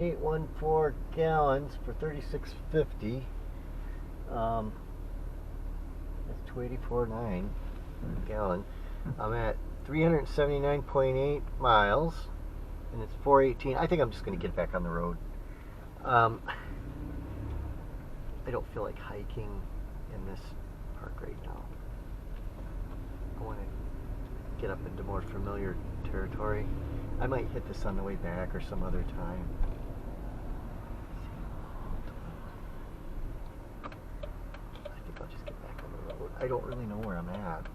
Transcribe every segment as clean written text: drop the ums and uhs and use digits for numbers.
814 gallons for 36.50. That's 284.9 per gallon. I'm at 379.8 miles, and it's 418. I think I'm just going to get back on the road. I don't feel like hiking in this park right now. I want to get up into more familiar territory. I might hit this on the way back or some other time. I think I'll just get back on the road. I don't really know where I'm at.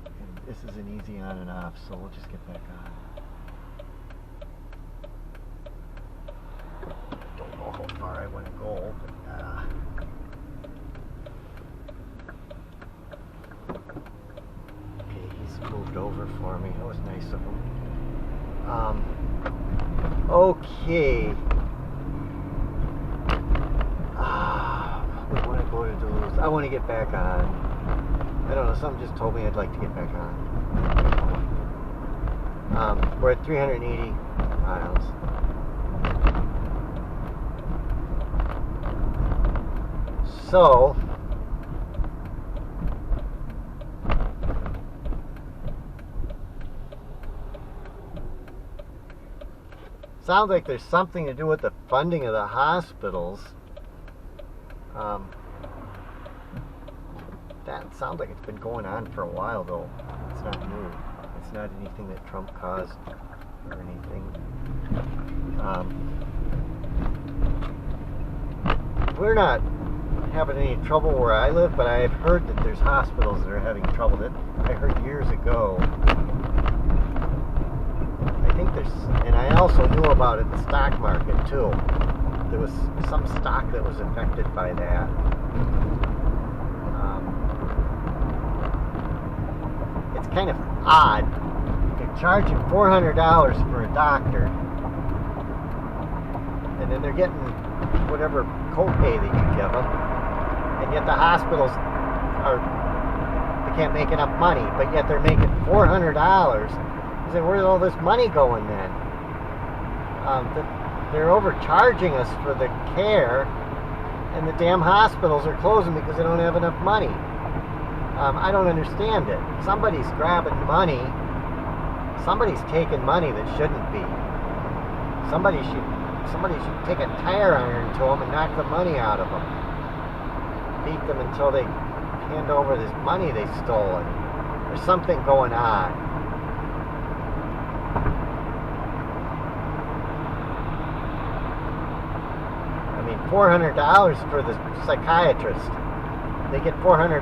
And this is an easy on and off, so we'll just get back on. Don't know how far I want to go, but moved over for me. That was nice of him. Okay. We want to go to Duluth. I want to get back on. I don't know. Something just told me I'd like to get back on. We're at 380 miles. So, sounds like there's something to do with the funding of the hospitals. That sounds like it's been going on for a while, though. It's not new. It's not anything that Trump caused or anything. We're not having any trouble where I live, but I've heard that there's hospitals that are having trouble. That I heard years ago. And I also knew about it in the stock market too. There was some stock that was affected by that. It's kind of odd. They're charging $400 for a doctor, and then they're getting whatever copay that you give them, and yet the hospitals they can't make enough money, but yet they're making $400. I said, where's all this money going then? They're overcharging us for the care, and the damn hospitals are closing because they don't have enough money. I don't understand it. Somebody's grabbing money. Somebody's taking money that shouldn't be. Somebody should take a tire iron to them and knock the money out of them. Beat them until they hand over this money they stole. There's something going on. $400 for the psychiatrist. They get $400.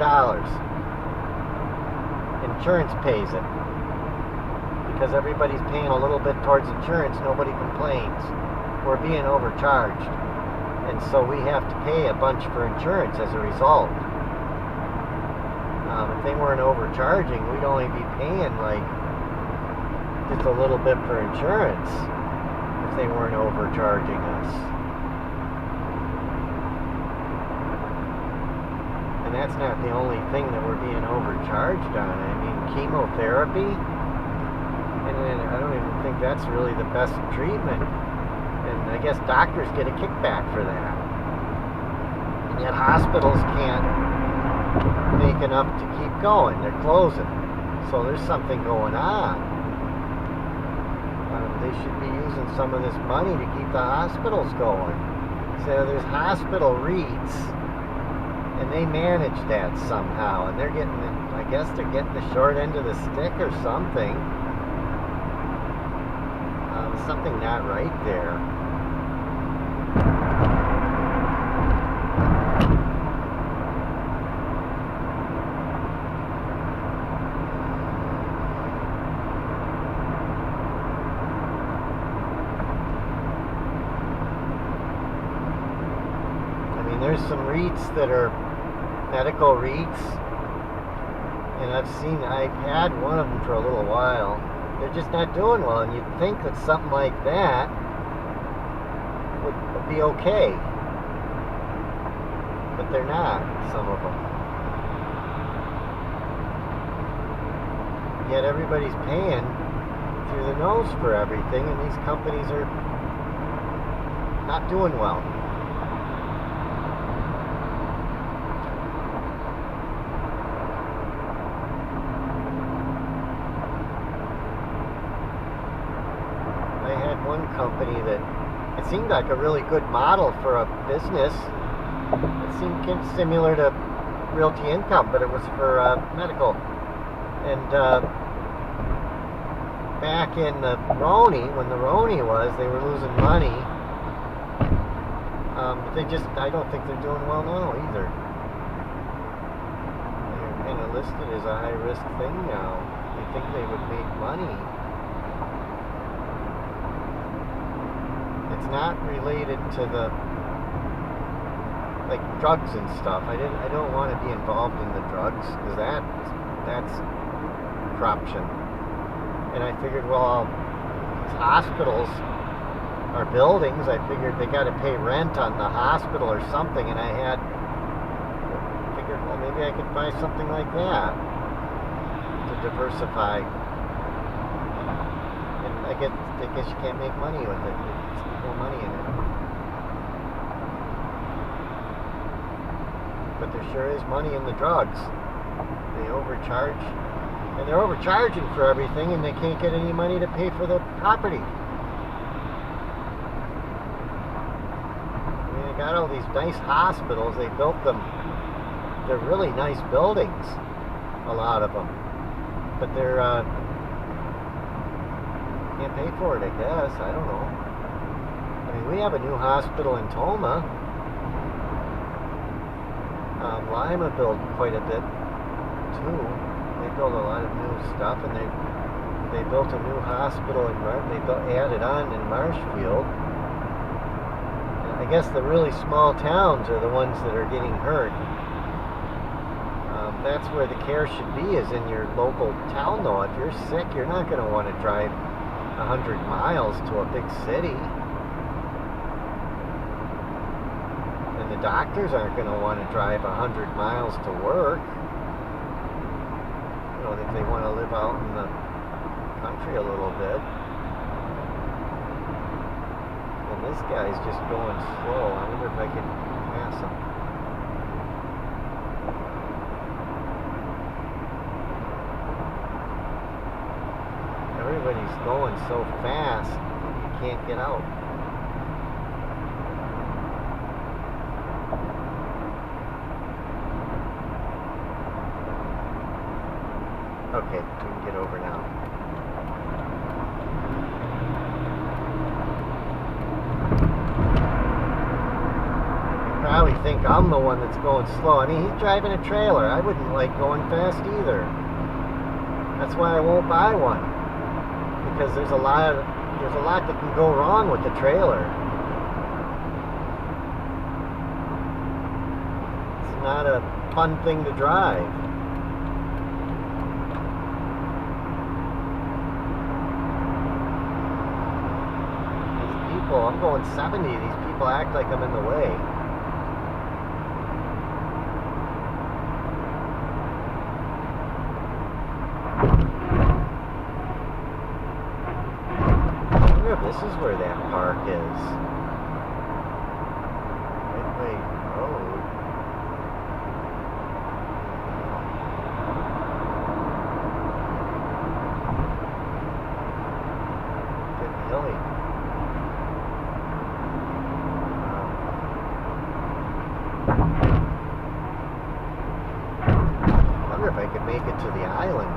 Insurance pays it. Because everybody's paying a little bit towards insurance, nobody complains. We're being overcharged. And so we have to pay a bunch for insurance as a result. If they weren't overcharging, we'd only be paying like just a little bit for insurance if they weren't overcharging us. And that's not the only thing that we're being overcharged on. I mean, chemotherapy, and I don't even think that's really the best treatment. And I guess doctors get a kickback for that. And yet hospitals can't make enough to keep going. They're closing. So there's something going on. They should be using some of this money to keep the hospitals going. So there's hospital REITs, and they manage that somehow, and they're getting, I guess they're getting the short end of the stick or something. Something not right there. I mean, there's some REITs that are medical REITs, and I've had one of them for a little while. They're just not doing well, and you'd think that something like that would be okay, but they're not, some of them. Yet everybody's paying through the nose for everything, and these companies are not doing well. I had one company that it seemed like a really good model for a business. It seemed kind of similar to Realty Income, but it was for medical. And back in the Roni, when the Roni was, they were losing money. I don't think they're doing well now either. They're kind of listed as a high-risk thing now. You think they would make money. It's not related to the like drugs and stuff. I don't want to be involved in the drugs because that's corruption. And I figured, well, these hospitals are buildings. I figured they got to pay rent on the hospital or something, and I figured, well, maybe I could buy something like that to diversify. And I guess you can't make money with it. There's no money in it. But there sure is money in the drugs. They overcharge, and they're overcharging for everything, and they can't get any money to pay for the property. I mean, they got all these nice hospitals. They built them. They're really nice buildings, a lot of them. But they're can't pay for it, I guess. I don't know. I mean, we have a new hospital in Toma. Lima built quite a bit too. They built a lot of new stuff, and they built a new hospital in added on in Marshfield. And I guess the really small towns are the ones that are getting hurt. That's where the care should be, is in your local town though. If you're sick, you're not going to want to drive 100 miles to a big city. And the doctors aren't going to want to drive 100 miles to work. You know, if they want to live out in the country a little bit. And this guy's just going slow. I wonder if I can pass him. Everybody's going so fast, you can't get out. Okay, we can get over now. You probably think I'm the one that's going slow. I mean, he's driving a trailer. I wouldn't like going fast either. That's why I won't buy one. Because there's a lot that can go wrong with the trailer. It's not a fun thing to drive. I'm going 70. These people act like I'm in the way. I wonder if this is where that park is. Midway Road. Good hilly. If I could make it to the island.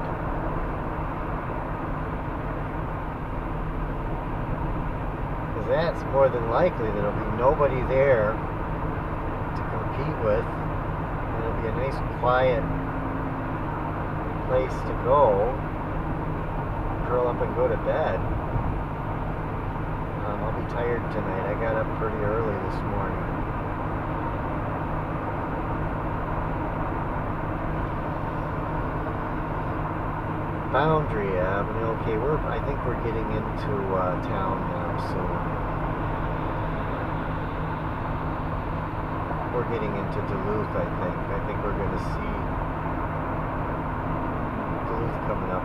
Because that's more than likely that there'll be nobody there to compete with. And it'll be a nice quiet place to go, curl up and go to bed. I'll be tired tonight. I got up pretty early this morning. Boundary Avenue. Okay, I think we're getting into town now soon. We're getting into Duluth, I think. I think we're going to see Duluth coming up